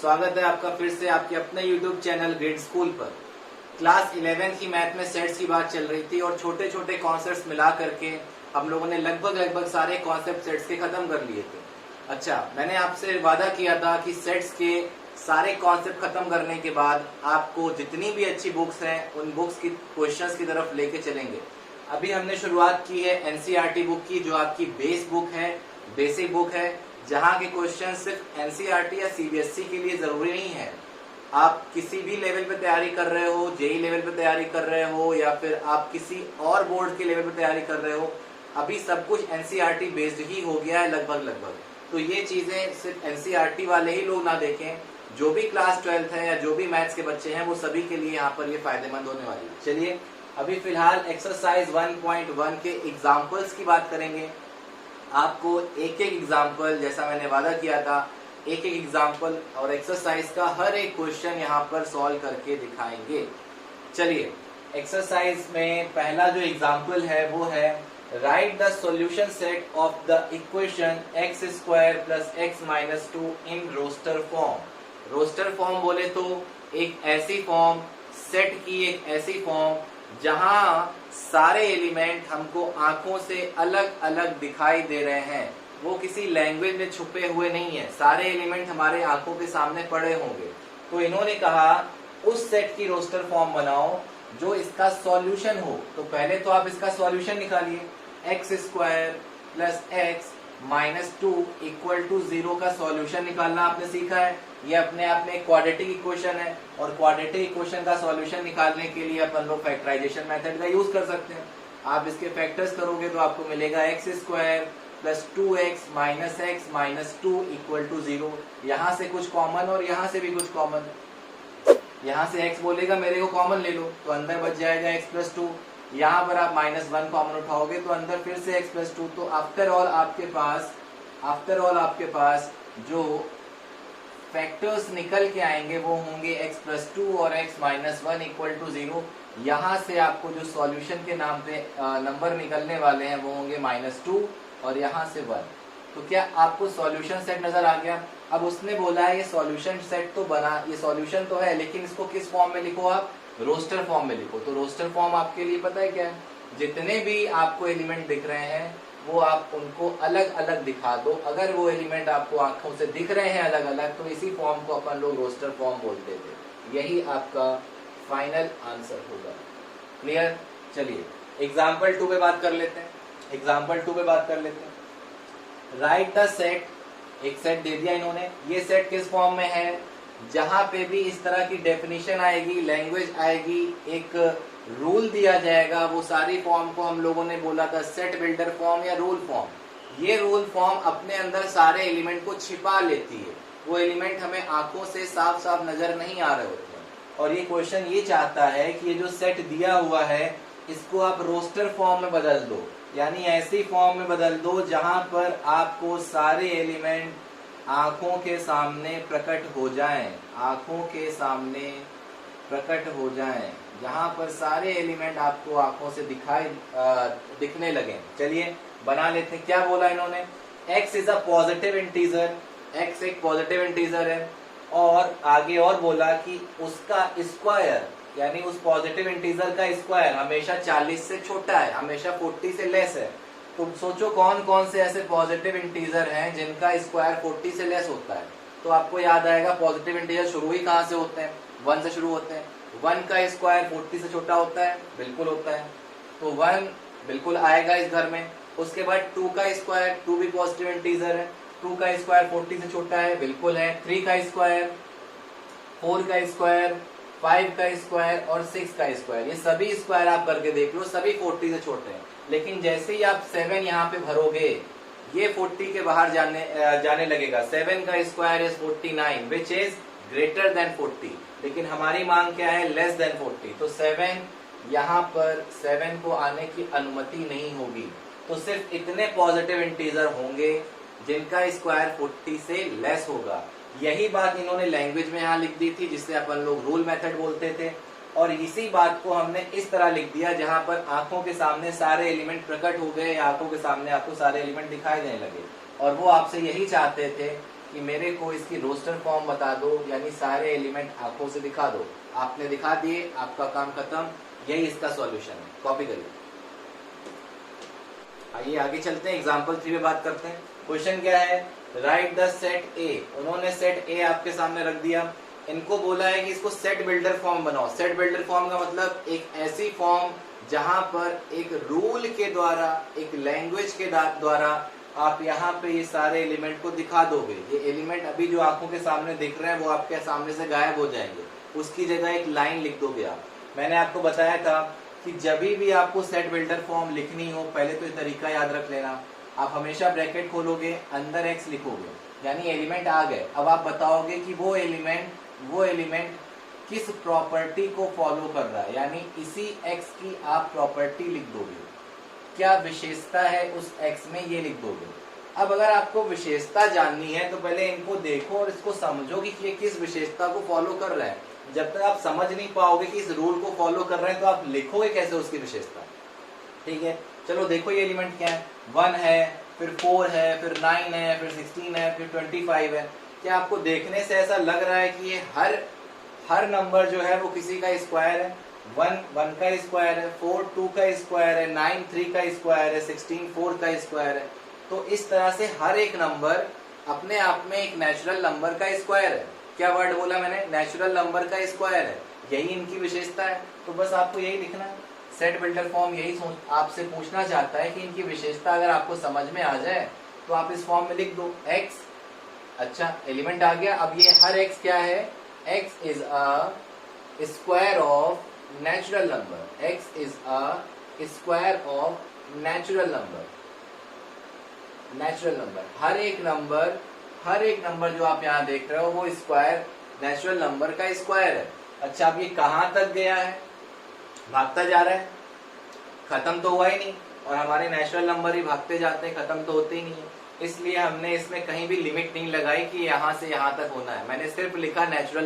स्वागत है आपका फिर से आपके अपने YouTube चैनल ग्रेड स्कूल पर। क्लास 11 की मैथ में सेट्स की बात चल रही थी और छोटे छोटे कॉन्सेप्ट्स मिला करके हम लोगों ने लगभग सारे कॉन्सेप्ट सेट्स के खत्म कर लिए थे। अच्छा, मैंने आपसे वादा किया था कि सेट्स के सारे कॉन्सेप्ट खत्म करने के बाद आपको जितनी भी अच्छी बुक्स हैं उन बुक्स की क्वेश्चंस की तरफ लेके चलेंगे। अभी हमने शुरुआत की है एनसीईआरटी बुक की, जो आपकी बेस बुक है, बेसिक बुक है, जहां के क्वेश्चन सिर्फ एनसीईआरटी या सीबीएसई के लिए जरूरी नहीं है। आप किसी भी लेवल पे तैयारी कर रहे हो, जेई लेवल पे तैयारी कर रहे हो या फिर आप किसी और बोर्ड के लेवल पे तैयारी कर रहे हो, अभी सब कुछ एनसीईआरटी बेस्ड ही हो गया है लगभग। तो ये चीजें सिर्फ एनसीईआरटी वाले ही लोग ना देखें, जो भी क्लास 12th है या जो भी मैथ्स के बच्चे हैं वो सभी के लिए यहाँ पर ये फायदेमंद होने वाली है। चलिए अभी फिलहाल एक्सरसाइज 1.1 के एग्जाम्पल्स की बात करेंगे। आपको एक एक एग्जाम्पल, जैसा मैंने वादा किया था, एक एक एग्जाम्पल और एक्सरसाइज का हर एक क्वेश्चन यहाँ पर सॉल्व करके दिखाएंगे। चलिए एक्सरसाइज में पहला जो एग्जाम्पल है वो है right the solution set of the equation x square plus x minus 2 in roster form. Roster form बोले तो एक ऐसी फॉर्म, सेट की एक ऐसी फॉर्म जहां सारे एलिमेंट हमको आंखों से अलग अलग दिखाई दे रहे हैं, वो किसी लैंग्वेज में छुपे हुए नहीं है, सारे एलिमेंट हमारे आंखों के सामने पड़े होंगे। तो इन्होंने कहा उस सेट की रोस्टर फॉर्म बनाओ जो इसका सॉल्यूशन हो। तो पहले तो आप इसका सॉल्यूशन निकालिए, x square plus x minus 2 equal to 0 का सॉल्यूशन निकालना आपने सीखा है। ये अपने आप में एक क्वाड्रेटिक इक्वेशन है और क्वाड्रेटिक इक्वेशन का सॉल्यूशन निकालने के लिए अपन लोग फैक्टराइजेशन मेथड का यूज कर सकते हैं। आप इसके फैक्टर्स करोगे तो आपको मिलेगा x square plus 2x minus 2 equal to 0। यहाँ से कुछ कॉमन और यहाँ से भी कुछ कॉमन। यहाँ से x बोलेगा मेरे को कॉमन ले लो, तो अंदर बच जाएगा x प्लस 2। यहाँ पर आप -1 कॉमन उठाओगे तो अंदर फिर से x प्लस 2। तो आफ्टर ऑल आपके पास जो फैक्टर्स निकल के आएंगे वो होंगे x प्लस 2 और x माइनस 1 इक्वल टू 0। यहाँ से आपको जो सॉल्यूशन के नाम पे नंबर निकलने वाले हैं वो होंगे -2 और यहाँ से 1। तो क्या आपको सॉल्यूशन सेट नजर आ गया? अब उसने बोला है ये सॉल्यूशन सेट तो बना, ये सॉल्यूशन तो है, लेकिन इसको किस फॉर्म में लिखो आप? रोस्टर फॉर्म में लिखो। तो रोस्टर फॉर्म आपके लिए पता है क्या है? जितने भी आपको एलिमेंट दिख रहे हैं वो आप उनको अलग अलग दिखा दो। अगर वो एलिमेंट आपको आंखों से दिख रहे हैं अलग अलग, तो इसी फॉर्म को अपन लोग रोस्टर फॉर्म बोलते थे। यही आपका फाइनल आंसर होगा। क्लियर? चलिए एग्जाम्पल 2 पे बात कर लेते हैं। राइट द सेट, एक सेट दे दिया इन्होंने। ये सेट किस फॉर्म में है? जहां पे भी इस तरह की डेफिनेशन आएगी, लैंग्वेज आएगी, एक रूल दिया जाएगा, वो सारी फॉर्म को हम लोगों ने बोला था सेट बिल्डर फॉर्म या रूल फॉर्म। ये रूल फॉर्म अपने अंदर सारे एलिमेंट को छिपा लेती है। वो एलिमेंट हमें आंखों से साफ साफ नजर नहीं आ रहे होते हैं। और ये क्वेश्चन ये चाहता है कि ये जो सेट दिया हुआ है इसको आप रोस्टर फॉर्म में बदल दो, यानी ऐसी फॉर्म में बदल दो जहां पर आपको सारे एलिमेंट आंखों के सामने प्रकट हो जाएं, जहां पर सारे एलिमेंट आपको आंखों से दिखने लगे। चलिए बना लेते हैं। क्या बोला इन्होंने? x is a positive integer, x एक पॉजिटिव इंटीजर है, और आगे और बोला कि उसका स्क्वायर यानी उस पॉजिटिव इंटीजर का स्क्वायर हमेशा 40 से छोटा है, हमेशा 40 से लेस है। तो सोचो कौन कौन से ऐसे पॉजिटिव इंटीजर हैं जिनका स्क्वायर 40 से लेस होता है। तो आपको याद आएगा पॉजिटिव इंटीजर शुरू ही कहाँ से होते हैं? 1 से शुरू होते हैं। 1 का स्क्वायर 40 से छोटा होता है, बिल्कुल होता है। तो 1 बिल्कुल आएगा इस घर में। उसके बाद 2 का स्क्वायर, 2 भी पॉजिटिव इंटीजर है, 2 का स्क्वायर 40 से छोटा है, बिल्कुल है। 3 का स्क्वायर, 4 का स्क्वायर, 5 का स्क्वायर और 6 का स्क्वायर, ये सभी स्क्वायर आप करके देख लो, सभी 40 से छोटे हैं। लेकिन जैसे ही आप 7 यहाँ पे भरोगे, ये 40 के बाहर जाने लगेगा। 7 का square is 49 which is greater than 40, लेकिन हमारी मांग क्या है? Less than 40। तो 7 यहाँ पर 7 को आने की अनुमति नहीं होगी। तो सिर्फ इतने पॉजिटिव इंटीजर होंगे जिनका स्क्वायर 40 से लेस होगा। यही बात इन्होंने लैंग्वेज में यहाँ लिख दी थी, जिससे अपन लोग रूल मेथड बोलते थे। और इसी बात को हमने इस तरह लिख दिया जहां पर आंखों के सामने सारे एलिमेंट प्रकट हो गए, आंखों के सामने आपको सारे एलिमेंट दिखाई देने लगे। और वो आपसे यही चाहते थे कि मेरे को इसकी रोस्टर फॉर्म बता दो, यानी सारे एलिमेंट आंखों से दिखा दो। आपने दिखा दिए, आपका काम खत्म। यही इसका सॉल्यूशन है। कॉपी करिए। आइए आगे चलते हैं, एग्जाम्पल 3 में बात करते हैं। क्वेश्चन क्या है, राइट द सेट ए। उन्होंने सेट ए आपके सामने रख दिया। इनको बोला है कि इसको सेट बिल्डर फॉर्म बनाओ। सेट बिल्डर फॉर्म का मतलब एक ऐसी फॉर्म जहां पर एक रूल के द्वारा, एक लैंग्वेज के द्वारा आप यहाँ पे ये सारे एलिमेंट को दिखा दोगे। ये एलिमेंट अभी जो आंखों के सामने दिख रहे हैं वो आपके सामने से गायब हो जाएंगे, उसकी जगह एक लाइन लिख दोगे आप। मैंने आपको बताया था कि जब भी आपको सेट बिल्डर फॉर्म लिखनी हो, पहले तो ये तरीका याद रख लेना। आप हमेशा ब्रैकेट खोलोगे, अंदर एक्स लिखोगे, यानी एलिमेंट आ गए। अब आप बताओगे कि वो एलिमेंट किस प्रॉपर्टी को फॉलो कर रहा है, यानी इसी एक्स की आप प्रॉपर्टी लिख दोगे। क्या विशेषता है उस एक्स में, ये लिख दोगे। अब अगर आपको विशेषता जाननी है तो पहले इनको देखो और इसको समझो कि ये किस विशेषता को फॉलो कर रहा है। जब तक आप समझ नहीं पाओगे कि इस रूल को फॉलो कर रहे हैं तो आप लिखोगे कैसे उसकी विशेषता। ठीक है, चलो देखो ये एलिमेंट क्या है। 1 है, फिर 4 है, फिर 9 है, फिर 16 है, फिर 25 है। क्या आपको देखने से ऐसा लग रहा है कि ये हर नंबर जो है वो किसी का स्क्वायर है? 1 1 का स्क्वायर है, 4 2 का स्क्वायर है, 9 3 का स्क्वायर है, 16 4 का स्क्वायर है। तो इस तरह से हर एक नंबर अपने आप में एक नेचुरल नंबर का स्क्वायर है। क्या वर्ड बोला मैंने? नेचुरल नंबर का स्क्वायर है। यही इनकी विशेषता है। तो बस आपको यही लिखना है। सेट बिल्डर फॉर्म यही आपसे पूछना चाहता है कि इनकी विशेषता अगर आपको समझ में आ जाए तो आप इस फॉर्म में लिख दो x। अच्छा, एलिमेंट आ गया। अब ये हर x क्या है? x is a square of natural number. x is a square of natural number. Natural number, हर एक नंबर जो आप यहाँ देख रहे हो वो स्क्वायर, नेचुरल नंबर का स्क्वायर है। अच्छा, अब ये कहाँ तक गया है? भागता जा रहा है, खत्म तो हुआ ही नहीं। और हमारे नेचुरल नंबर ही भागते जाते हैं, खत्म तो होते ही नहीं है। इसलिए हमने इसमें कहीं भी लिमिट नहीं लगाई कि यहाँ से यहाँ तक होना है। मैंने सिर्फ लिखा नेचुरल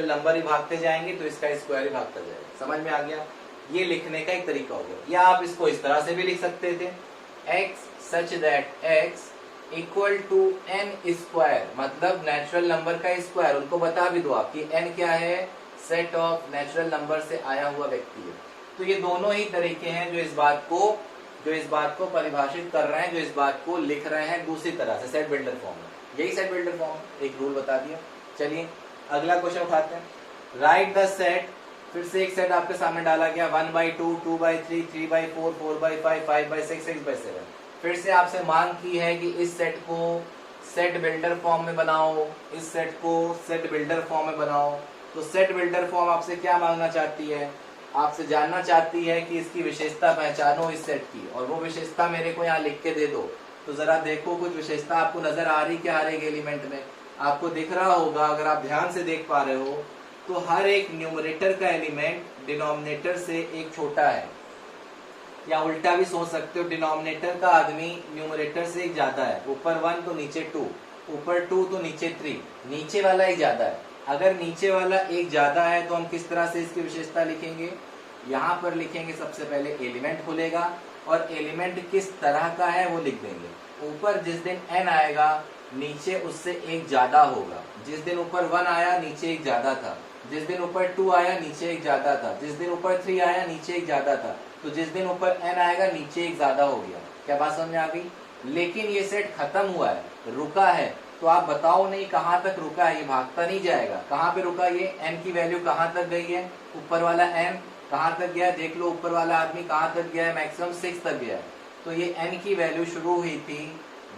नंबर ही भागते जाएंगे तो इसका स्क्वायर ही भागता जाएगा। समझ में आ गया? ये लिखने का एक तरीका हो गया। या आप इसको इस तरह से भी लिख सकते थे, x such that x equal to n square, मतलब नेचुरल नंबर का स्क्वायर। उनको बता भी दो आप कि n क्या है? सेट ऑफ नेचुरल नंबर से आया हुआ व्यक्ति है। तो ये दोनों ही तरीके हैं जो इस बात को परिभाषित कर रहे हैं, जो इस बात को लिख रहे हैं दूसरी तरह से, सेट बिल्डर फॉर्म में। यही सेट बिल्डर फॉर्म, एक रूल बता दिया। चलिए अगला क्वेश्चन उठाते हैं। Right the set. फिर से एक सेट आपके सामने डाला गया, 1/2, 2/3, 3/4, 4/5, 5/6, 6/7। फिर से आपसे मांग की है कि इस सेट को सेट बिल्डर फॉर्म में बनाओ, इस सेट को सेट बिल्डर फॉर्म में बनाओ। तो सेट बिल्डर फॉर्म आपसे क्या मांगना चाहती है? आपसे जानना चाहती है कि इसकी विशेषता पहचानो इस सेट की, और वो विशेषता मेरे को यहाँ लिख के दे दो। तो जरा देखो कुछ विशेषता आपको नजर आ रही क्या हर एक एलिमेंट में? आपको दिख रहा होगा, अगर आप ध्यान से देख पा रहे हो तो हर एक न्यूमरेटर का एलिमेंट डिनोमिनेटर से एक छोटा है, या उल्टा भी सोच सकते हो, डिनोमिनेटर का आदमी न्यूमरेटर से एक ज्यादा है। ऊपर 1 तो नीचे 2, ऊपर 2 तो नीचे 3, नीचे वाला एक ज्यादा है। अगर नीचे वाला एक ज्यादा है तो हम किस तरह से इसकी विशेषता लिखेंगे? यहाँ पर लिखेंगे, सबसे पहले एलिमेंट खुलेगा और एलिमेंट किस तरह का है वो लिख देंगे। ऊपर जिस दिन n आएगा नीचे उससे एक ज्यादा होगा। जिस दिन ऊपर 1 आया नीचे एक ज्यादा था, जिस दिन ऊपर 2 आया नीचे एक ज्यादा था, जिस दिन ऊपर 3 आया नीचे एक ज्यादा था। तो जिस दिन ऊपर n आएगा नीचे एक ज्यादा हो गया। क्या बात समझ में आ गई? लेकिन ये सेट खत्म हुआ है, रुका है। तो आप बताओ नहीं कहाँ तक रुका है, ये भागता नहीं जाएगा। कहाँ पे रुका? ये n की वैल्यू कहाँ तक गई है? ऊपर वाला n कहाँ तक गया? देख लो, ऊपर वाला आदमी कहाँ तक गया है? मैक्सिमम 6 तक गया है। तो ये n की वैल्यू शुरू हुई थी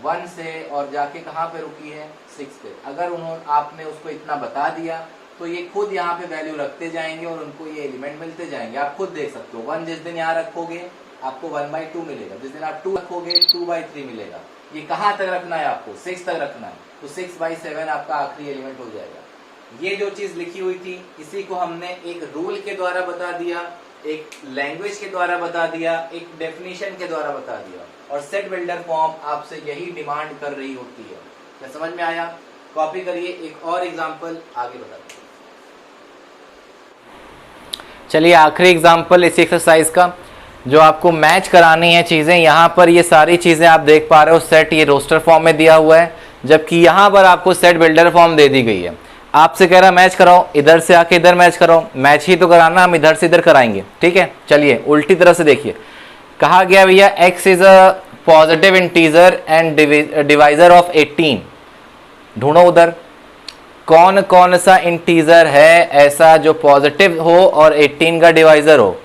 1 से और जाके कहाँ पे रुकी है? 6 पे। अगर आपने उसको इतना बता दिया तो ये खुद यहाँ पे वैल्यू रखते जाएंगे और उनको ये एलिमेंट मिलते जाएंगे। आप खुद देख सकते हो, 1 जिस दिन यहाँ रखोगे आपको 1/2 मिलेगा, जिस दिन आप 2 रखोगे 2/3 मिलेगा। ये कहाँ तक रखना है आपको? 6 तक रखना है। तो 6/7 आपका आखिरी एलिमेंट हो जाएगा। ये जो चीज लिखी हुई थी इसी को हमने एक रूल के द्वारा बता दिया, एक लैंग्वेज के द्वारा बता दिया, एक डेफिनेशन के द्वारा बता दिया। और सेट बिल्डर फॉर्म आपसे यही डिमांड कर रही होती है। क्या समझ में आया? कॉपी करिए, एक और एग्जाम्पल आगे बताते हैं। चलिए आखिरी एग्जाम्पल इस एक्सरसाइज का, जो आपको मैच करानी है चीजें। यहाँ पर ये सारी चीजें आप देख पा रहे हो, सेट ये रोस्टर फॉर्म में दिया हुआ है, जबकि यहाँ पर आपको सेट बिल्डर फॉर्म दे दी गई है। आपसे कह रहा मैच कराओ, इधर से आके इधर मैच कराओ, मैच ही तो कराना, हम इधर से इधर कराएंगे। ठीक है, चलिए उल्टी तरह से देखिए, कहा गया भैया x is a positive integer and divisor of 18। ढूंढो उधर कौन कौन सा इंटीजर है ऐसा जो पॉजिटिव हो और 18 का डिवाइजर हो।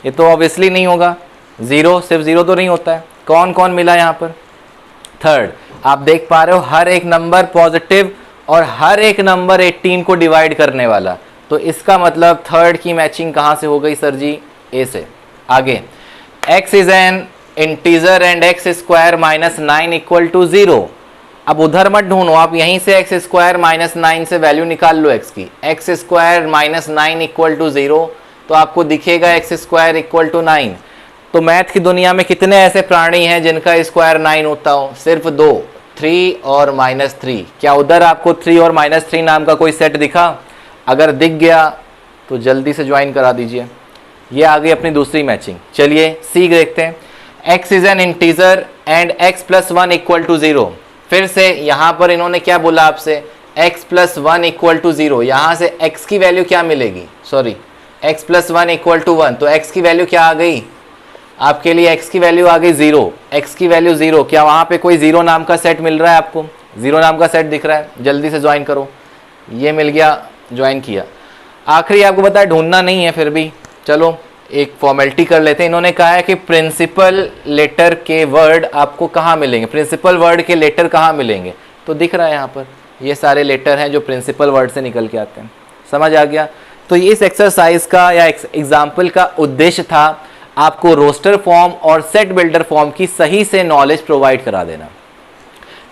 ये तो ऑब्वियसली नहीं होगा, जीरो, सिर्फ जीरो तो नहीं होता है। कौन कौन मिला यहाँ पर? थर्ड, आप देख पा रहे हो हर एक नंबर पॉजिटिव और हर एक नंबर 18 को डिवाइड करने वाला, तो इसका मतलब थर्ड की मैचिंग कहाँ से हो गई सर जी? ए से। आगे, x is an integer and x square minus 9 equal to 0। अब उधर मत ढूंढो, आप यहीं से एक्स स्क्वायर माइनस 9 से वैल्यू निकाल लो x की। X square minus 9 equal to 0, तो आपको दिखेगा एक्स स्क्वायर इक्वल टू 9। तो मैथ की दुनिया में कितने ऐसे प्राणी हैं जिनका स्क्वायर 9 होता हो? सिर्फ दो, 3 और -3। क्या उधर आपको 3 और -3 नाम का कोई सेट दिखा? अगर दिख गया तो जल्दी से ज्वाइन करा दीजिए। ये आ गई अपनी दूसरी मैचिंग। चलिए सी देखते हैं। x is an integer and x plus 1 equal to 0। फिर से यहाँ पर इन्होंने क्या बोला आपसे? x plus 1 equal to 0। यहाँ से x की वैल्यू क्या मिलेगी? Sorry, x plus 1 equal to 1, तो x की वैल्यू क्या आ गई आपके लिए? x की वैल्यू आ गई 0। x की वैल्यू 0। क्या वहाँ पे कोई 0 नाम का सेट मिल रहा है आपको? 0 नाम का सेट दिख रहा है? जल्दी से ज्वाइन करो। ये मिल गया, ज्वाइन किया। आखिरी आपको बताया ढूंढना नहीं है, फिर भी चलो एक फॉर्मेलिटी कर लेते हैं। इन्होंने कहा है कि प्रिंसिपल लेटर के वर्ड आपको कहाँ मिलेंगे? प्रिंसिपल वर्ड के लेटर कहाँ मिलेंगे? तो दिख रहा है यहाँ पर, ये सारे लेटर हैं जो प्रिंसिपल वर्ड से निकल के आते हैं। समझ आ गया? तो इस एक्सरसाइज का या एग्जाम्पल का उद्देश्य था आपको रोस्टर फॉर्म और सेट बिल्डर फॉर्म की सही से नॉलेज प्रोवाइड करा देना।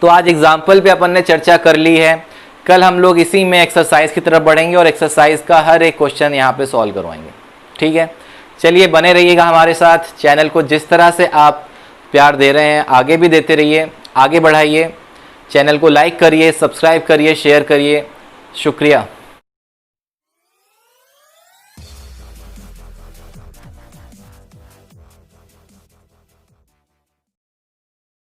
तो आज एग्जाम्पल पे अपन ने चर्चा कर ली है, कल हम लोग इसी में एक्सरसाइज की तरफ बढ़ेंगे और एक्सरसाइज का हर एक क्वेश्चन यहाँ पे सॉल्व करवाएंगे। ठीक है, चलिए बने रहिएगा हमारे साथ। चैनल को जिस तरह से आप प्यार दे रहे हैं आगे भी देते रहिए, आगे बढ़ाइए। चैनल को लाइक करिए, सब्सक्राइब करिए, शेयर करिए। शुक्रिया।